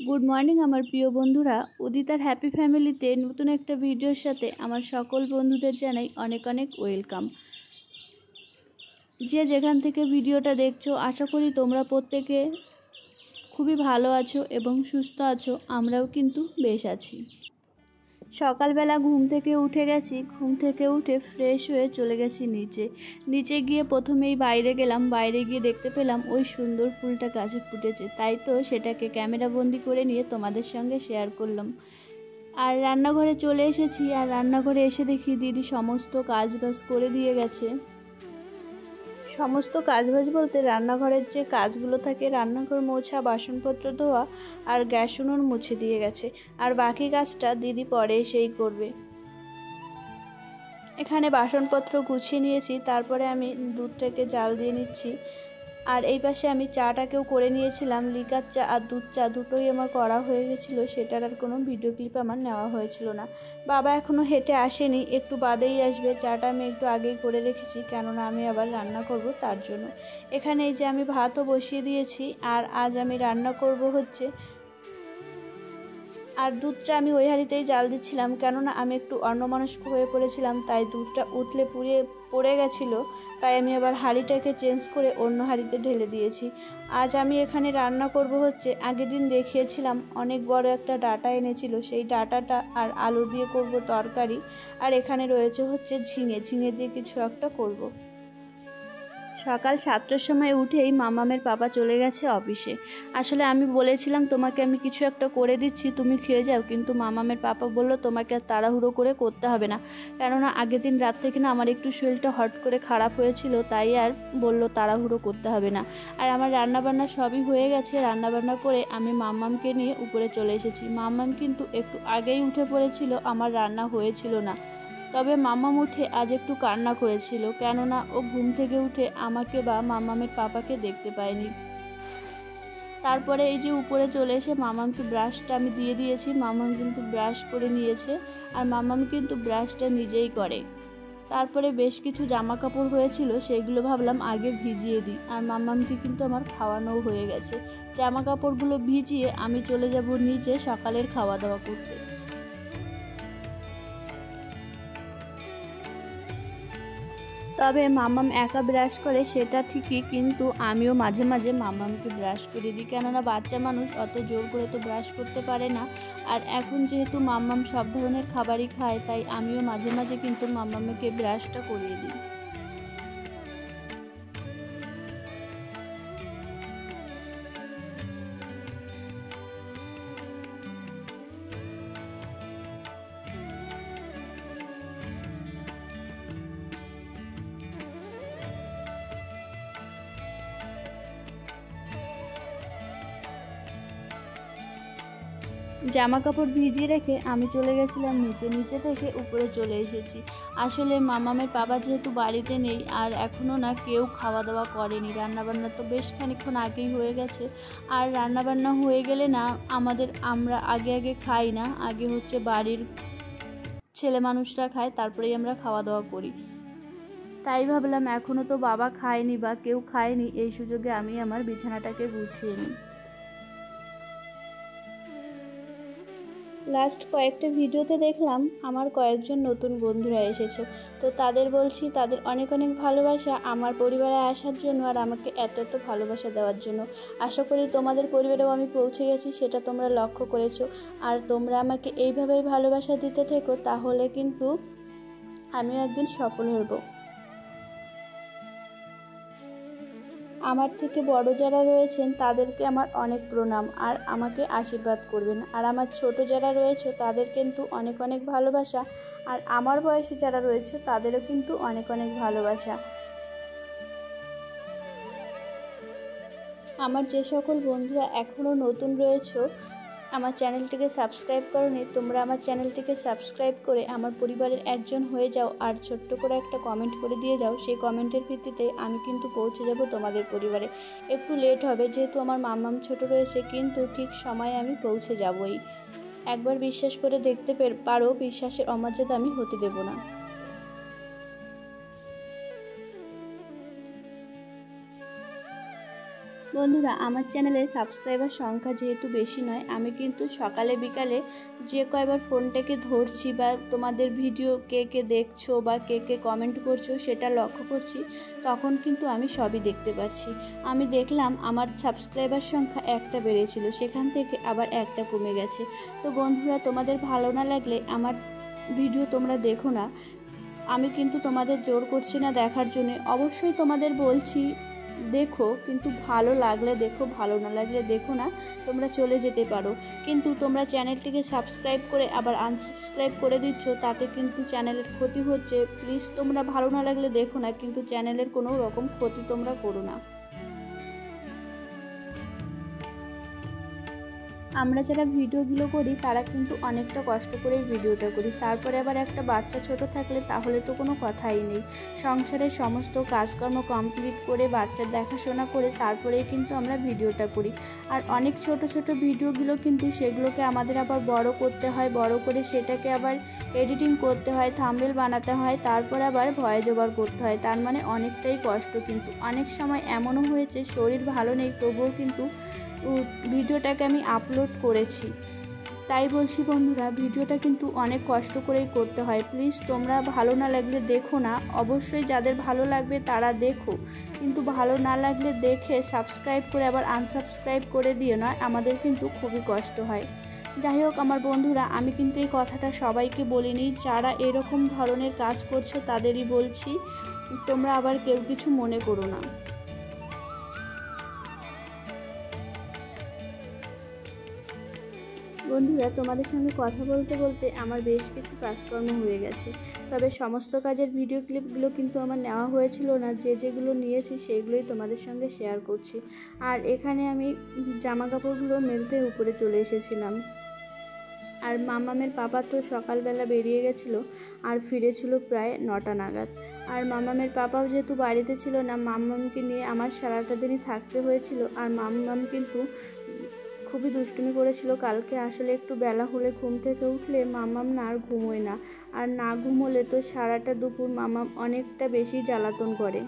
Good morning আমার প্রিয় বন্ধুরা, উদিতার হ্যাপি ফ্যামিলিতে নতুন একটা ভিডিওর সাথে আমার সকল বন্ধুদের জানাই অনেক অনেক ওয়েলকাম। যে যেখান থেকে ভিডিওটা দেখছো, আশা করি তোমরা প্রত্যেকে খুবই ভালো আছো এবং সুস্থ আছো। আমরাও কিন্তু বেশ আছি। সকালবেলা ঘুম থেকে উঠে গেছি, ঘুম থেকে উঠে ফ্রেশ হয়ে চলে গেছি নিচে গিয়ে প্রথমেই বাইরে গেলাম। বাইরে গিয়ে দেখতে পেলাম ওই সুন্দর ফুলটা গাছে ফুটেছে, তাই তো সেটাকে ক্যামেরাবন্দি করে নিয়ে তোমাদের সঙ্গে শেয়ার করলাম। আর রান্নাঘরে চলে এসেছি, আর রান্নাঘরে এসে দেখি দিদি সমস্ত কাজবাজ করে দিয়ে গেছে। সমস্ত কাজবাজ বলতে রান্নাঘরের যে কাজগুলো থাকে, রান্নাঘর মোছা, বাসনপত্র ধোয়া আর গ্যাস উনুন মুছে দিয়ে গেছে। আর বাকি কাজটা দিদি পরে এসেই করবে। এখানে বাসনপত্র গুছিয়ে নিয়েছি, তারপরে আমি দুধটাকে জাল দিয়ে নিচ্ছি। আর এই পাশে আমি চাটাকেও করে নিয়েছিলাম। লিকার চা আর দুধ চা দুটোই আমার করা হয়ে গেছিলো, সেটার আর কোনো ভিডিও ক্লিপ আমার নেওয়া হয়েছিল না। বাবা এখনও হেঁটে আসেনি, একটু বাদেই আসবে। চাটা আমি একটু আগেই করে রেখেছি, কেননা আমি আবার রান্না করব তার জন্য। এখানে এই যে আমি ভাতও বসিয়ে দিয়েছি, আর আজ আমি রান্না করব হচ্ছে, আর দুধটা আমি ওই হাঁড়িতেই জাল দিচ্ছিলাম, কেননা আমি একটু অন্যমনস্ক হয়ে পড়েছিলাম, তাই দুধটা উতলে পড়ে গেছিলো। তাই আমি আবার হাঁড়িটাকে চেঞ্জ করে অন্য হাঁড়িতে ঢেলে দিয়েছি। আজ আমি এখানে রান্না করব হচ্ছে, আগের দিন দেখিয়েছিলাম অনেক বড় একটা ডাঁটা এনেছিল, সেই ডাঁটাটা আর আলু দিয়ে করব তরকারি। আর এখানে রয়েছে হচ্ছে ঝিঙে দিয়ে কিছু একটা করব। সকাল 7টার সময় উঠেই মামামের পাপা চলে গেছে অফিসে। আসলে আমি বলেছিলাম তোমাকে আমি কিছু একটা করে দিচ্ছি, তুমি খেয়ে যাও, কিন্তু মামামের পাপা বললো তোমাকে আর তাড়াহুড়ো করে করতে হবে না, কেননা আগের দিন রাত থেকে না আমার একটু শরীরটা হট করে খারাপ হয়েছিল, তাই আর বললো তাড়াহুড়ো করতে হবে না। আর আমার রান্নাবান্না সবই হয়ে গেছে। রান্নাবান্না করে আমি মামামকে নিয়ে উপরে চলে এসেছি। মামাম কিন্তু একটু আগেই উঠে পড়েছিল, আমার রান্না হয়েছিল না। তবে মামাম উঠে আজ একটু কান্না করেছিল, কেননা ও ঘুম থেকে উঠে আমাকে বা মামামের পাপাকে দেখতে পায়নি। তারপরে এই যে উপরে চলে এসে মামামকে ব্রাশটা আমি দিয়ে দিয়েছি। মামাম কিন্তু ব্রাশ করে নিয়েছে, আর মামাম কিন্তু ব্রাশটা নিজেই করে। তারপরে বেশ কিছু জামা কাপড় হয়েছিল, সেগুলো ভাবলাম আগে ভিজিয়ে দিই। আর মামামকে কিন্তু আমার খাওয়ানোও হয়ে গেছে। জামা কাপড়গুলো ভিজিয়ে আমি চলে যাব নিচে সকালের খাওয়া দাওয়া করতে। তবে মামাম একা ব্রাশ করে সেটা ঠিকই, কিন্তু আমিও মাঝে মাঝে মামামকে ব্রাশ করে দিই, কেননা বাচ্চা মানুষ অত জোর করে তো ব্রাশ করতে পারে না। আর এখন যেহেতু মামাম সব ধরনের খাবারই খায়, তাই আমিও মাঝে মাঝে কিন্তু মামামকে ব্রাশটা করিয়ে দিই। জামা কাপড় ভিজিয়ে রেখে আমি চলে গেছিলাম নিচে থেকে উপরে চলে এসেছি। আসলে মামামের বাবা যেহেতু বাড়িতে নেই, আর এখনও না কেউ খাওয়া দাওয়া করেনি। রান্নাবান্না তো বেশ খানিকক্ষণ আগেই হয়ে গেছে। আর রান্নাবান্না হয়ে গেলে না আমরা আগে খাই না, আগে হচ্ছে বাড়ির ছেলে মানুষরা খায়, তারপরেই আমরা খাওয়া দাওয়া করি। তাই ভাবলাম এখনও তো বাবা খায়নি বা কেউ খায়নি, এই সুযোগে আমি আমার বিছানাটাকে গুছিয়ে নিই। লাস্ট কয়েকটা ভিডিওতে দেখলাম আমার কয়েকজন নতুন বন্ধুরা এসেছে, তো তাদের বলছি তাদের অনেক অনেক ভালোবাসা আমার পরিবারে আসার জন্য, আর আমাকে এত এত ভালোবাসা দেওয়ার জন্য। আশা করি তোমাদের পরিবারেও আমি পৌঁছে গেছি, সেটা তোমরা লক্ষ্য করেছো। আর তোমরা আমাকে এইভাবেই ভালোবাসা দিতে থেকো, তাহলে কিন্তু আমিও একদিন সফল হব। আমার থেকে বড় যারা রয়েছেন তাদেরকে আমার অনেক প্রণাম, আর আমাকে আশীর্বাদ করবেন। আর আমার ছোট যারা রয়েছে তাদের কিন্তু অনেক অনেক ভালোবাসা, আর আমার বয়সী যারা রয়েছে তাদেরও কিন্তু অনেক অনেক ভালোবাসা। আমার যে সকল বন্ধুরা এখনও নতুন রয়েছে, আমার চ্যানেলটিকে সাবস্ক্রাইব করোনি, তোমরা আমার চ্যানেলটিকে সাবস্ক্রাইব করে আমার পরিবারের একজন হয়ে যাও, আর ছোট্ট করে একটা কমেন্ট করে দিয়ে যাও। সেই কমেন্টের ভিত্তিতে আমি কিন্তু পৌঁছে যাব তোমাদের পরিবারে। একটু লেট হবে যেহেতু আমার মামাম ছোট রয়েছে, কিন্তু ঠিক সময়ে আমি পৌঁছে যাবই। একবার বিশ্বাস করে দেখতে পারো, বিশ্বাসের অমর্যাদা আমি হতে দেব না। বন্ধুরা, আমার চ্যানেলে সাবস্ক্রাইবার সংখ্যা যেহেতু বেশি নয়, আমি কিন্তু সকালে বিকালে যে কয়বার ফোনটাকে ধরছি বা তোমাদের ভিডিও কে কে দেখছো বা কে কে কমেন্ট করছো সেটা লক্ষ্য করছি, তখন কিন্তু আমি সবই দেখতে পাচ্ছি। আমি দেখলাম আমার সাবস্ক্রাইবার সংখ্যা একটা বেড়েছিল, সেখান থেকে আবার একটা কমে গেছে। তো বন্ধুরা, তোমাদের ভালো না লাগলে আমার ভিডিও তোমরা দেখো না। আমি কিন্তু তোমাদের জোর করছি না দেখার জন্য, অবশ্যই তোমাদের বলছি দেখো, কিন্তু ভালো লাগলে দেখো, ভালো না লাগলে দেখো না, তোমরা চলে যেতে পারো। কিন্তু তোমরা চ্যানেলটিকে সাবস্ক্রাইব করে আবার আনসাবস্ক্রাইব করে দিচ্ছ, তাতে কিন্তু চ্যানেলের ক্ষতি হচ্ছে। প্লিজ তোমরা ভালো না লাগলে দেখো না, কিন্তু চ্যানেলের কোনো রকম ক্ষতি তোমরা করো না। আমরা যারা ভিডিওগুলো করি তারা কিন্তু অনেকটা কষ্ট করে ভিডিওটা করি, তারপরে আবার একটা বাচ্চা ছোট থাকলে তাহলে তো কোনো কথাই নেই। সংসারের সমস্ত কাজকর্ম কমপ্লিট করে বাচ্চার দেখাশোনা করে তারপরেই কিন্তু আমরা ভিডিওটা করি। আর অনেক ছোট ছোট ভিডিওগুলো কিন্তু সেগুলোকে আমাদের আবার বড় করতে হয়, বড় করে সেটাকে আবার এডিটিং করতে হয়, থাম্বনেল বানাতে হয়, তারপর আবার ভয়েস ওভার করতে হয়। তার মানে অনেকটাই কষ্ট। কিন্তু অনেক সময় এমনও হয়েছে শরীর ভালো নেই, তবুও কিন্তু ভিডিওটাকে আমি আপলোড করেছি। তাই বলছি বন্ধুরা, ভিডিওটা কিন্তু অনেক কষ্ট করেই করতে হয়। প্লিজ তোমরা ভালো না লাগলে দেখো না। অবশ্যই যাদের ভালো লাগবে তারা দেখো, কিন্তু ভালো না লাগলে দেখে সাবস্ক্রাইব করে আবার আনসাবস্ক্রাইব করে দিও না, আমাদের কিন্তু খুবই কষ্ট হয়। যাই হোক আমার বন্ধুরা, আমি কিন্তু এই কথাটা সবাইকে বলিনি, যারা এরকম ধরনের কাজ করছো তাদেরই বলছি, তোমরা আবার কেউ কিছু মনে করো না। বন্ধুরা, তোমাদের সঙ্গে কথা বলতে বলতে আমার বেশ কিছু কাজকর্ম হয়ে গেছে, তবে সমস্ত কাজের ভিডিও ক্লিপগুলো কিন্তু আমার নেওয়া হয়েছিল না। যেগুলো নিয়েছি সেইগুলোই তোমাদের সঙ্গে শেয়ার করছি। আর এখানে আমি জামা কাপড়গুলো মেলতে উপরে চলে এসেছিলাম। আর মামামের পাপা তো সকালবেলা বেরিয়ে গেছিলো আর ফিরেছিল প্রায় 9টা নাগাদ। আর মামামের পাপাও যেহেতু বাড়িতে ছিল না, মাম্মামকে নিয়ে আমার সারাটা দিনই থাকতে হয়েছিল। আর মাম্মাম কিন্তু খুবই দুষ্টুমি করেছিল কালকে। আসলে একটু বেলা হলে ঘুম থেকে উঠলে মাম্মাম না আর ঘুমোয় না, আর না ঘুমোলে তো সারাটা দুপুর মাম্মাম অনেকটা বেশি জ্বালাতন করে।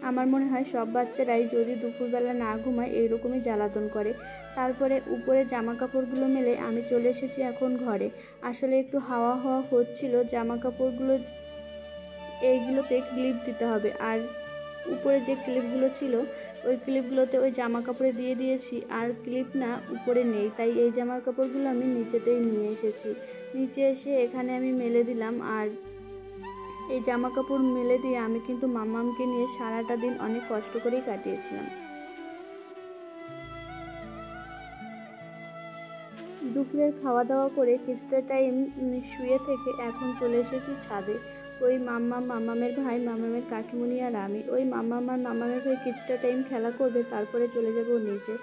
আমার মনে হয় সব বাচ্চারাই যদি দুপুরবেলা না ঘুমায় এইরকমই জ্বালাতন করে। তারপরে উপরে জামা কাপড়গুলো মেলে আমি চলে এসেছি এখন ঘরে। আসলে একটু হাওয়া হাওয়া হচ্ছিল, জামা কাপড়গুলো এইগুলোতে ক্লিপ দিতে হবে। আর উপরে যে ক্লিপগুলো ছিল ওই ক্লিপগুলোতে ওই জামা কাপড়ে দিয়ে দিয়েছি, আর ক্লিপ না উপরে নেই, তাই এই জামা কাপড়গুলো আমি নিচেতেই নিয়ে এসেছি। নিচে এসে এখানে আমি মেলে দিলাম। আর এই জামা কাপড় মেলে দিয়ে আমি কিন্তু মাম্মামকে নিয়ে সারাটা দিন অনেক কষ্ট করেই কাটিয়েছিলাম। দুপুরের খাওয়া দাওয়া করে কিছুটা টাইম শুয়ে থেকে এখন চলে এসেছি ছাদে। ওই মাম্মামের ভাই, মাম্মামের কাকিমণি আর আমি। ওই মাম্মাম আর মাম্মামের ভাই কিছুটা টাইম খেলা করবে, তারপরে চলে যাব নিচে।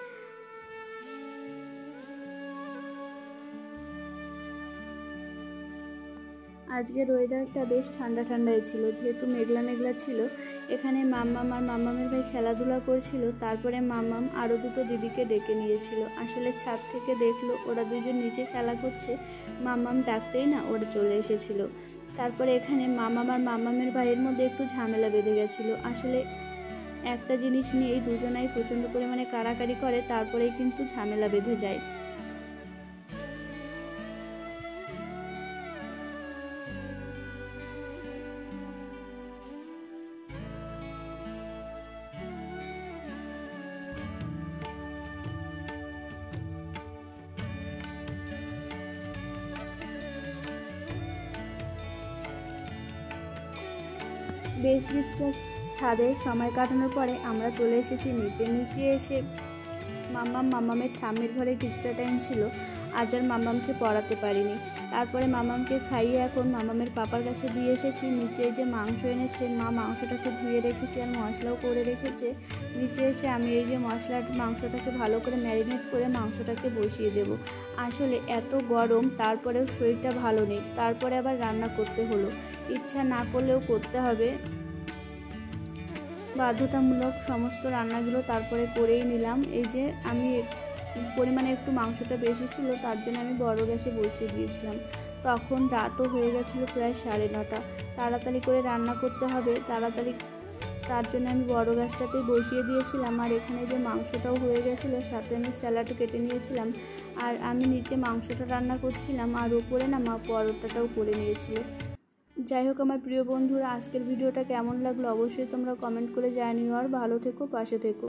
আজকের ওয়েদারটা বেশ ঠান্ডা ঠান্ডাই ছিল, যেহেতু মেঘলা মেঘলা ছিল। এখানে মাম্মাম আর মাম্মামের ভাই খেলাধুলা করছিল। তারপরে মাম্মাম আরও দুটো দিদিকে ডেকে নিয়েছিল। আসলে ছাদ থেকে দেখলো ওরা দুজন নিচে খেলা করছে, মাম্মাম ডাকতেই না ওরা চলে এসেছিল। তারপরে এখানে মাম্মাম আর মাম্মামের ভাইয়ের মধ্যে একটু ঝামেলা বেঁধে গেছিলো। আসলে একটা জিনিস নিয়েই দুজনাই প্রচণ্ড পরিমাণে কাড়াকাড়ি করে, তারপরেই কিন্তু ঝামেলা বেঁধে যায়। বেশ কিছুটা ছাদে সময় কাটানোর পরে আমরা চলে এসেছি নিচে এসে মাম্মামের ঠাম্মির ঘরে কিছুটা টাইম ছিল। আজ আর মাম্মামকে পড়াতে পারিনি। তারপরে মাম্মামকে খাইয়ে এখন মাম্মামের পাপার কাছে দিয়ে এসেছি। নিচে যে মাংস এনেছে, মা মাংসটাকে ধুয়ে রেখেছে আর মশলাও করে রেখেছে। নিচে এসে আমি এই যে মাংসটাকে ভালো করে ম্যারিনেট করে মাংসটাকে বসিয়ে দেব। আসলে এত গরম, তারপরেও শরীরটা ভালো নেই, তারপরে আবার রান্না করতে হলো। ইচ্ছা না করলেও করতে হবে, বাধ্যতামূলক সমস্ত রান্নাগুলো তারপরে করেই নিলাম। এই যে আমি পরিমাণে একটু মাংসটা বেশি ছিল, তার জন্য আমি বড় গ্যাসে বসিয়ে দিয়েছিলাম। তখন রাতও হয়ে গেছিলো প্রায় 9:30। তাড়াতাড়ি করে রান্না করতে হবে, তাড়াতাড়ি তার জন্য আমি বড় গ্যাসটাতেই বসিয়ে দিয়েছিলাম। আর এখানে যে মাংসটাও হয়ে গেছিলো, সাথে আমি স্যালাডও কেটে নিয়েছিলাম। আর আমি নিচে মাংসটা রান্না করছিলাম আর উপরে না মা পরোটাটাও করে নিয়েছিল। যাই হোক আমার প্রিয় বন্ধুরা, আজকের ভিডিওটা কেমন লাগলো অবশ্যই তোমরা কমেন্ট করে জানিও। আর ভালো থেকো, পাশে থেকো।